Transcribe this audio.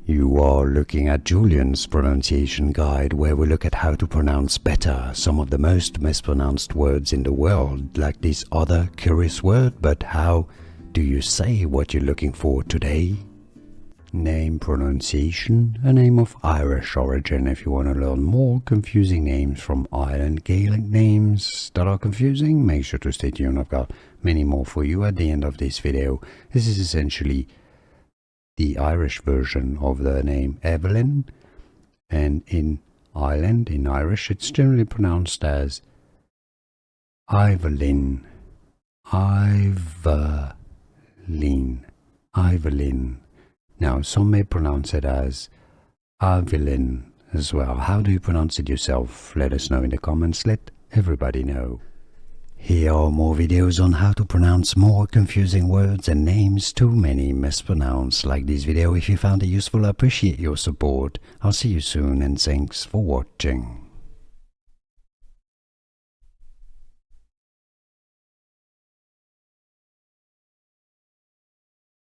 You are looking at Julian's pronunciation guide, where we look at how to pronounce better some of the most mispronounced words in the world, like this other curious word. But how do you say what you're looking for today? Name pronunciation, a name of Irish origin. If you want to learn more confusing names from Ireland, Gaelic names that are confusing, make sure to stay tuned. I've got many more for you at the end of this video. This is essentially the Irish version of the name Aibhilin, and in Ireland, in Irish, it's generally pronounced as Aibhilin, Aibhilin, Aibhilin. Now, some may pronounce it as Aibhilin as well. How do you pronounce it yourself? Let us know in the comments. Let everybody know. Here are more videos on how to pronounce more confusing words and names too many mispronounced. Like this video if you found it useful. I appreciate your support. I'll see you soon and thanks for watching.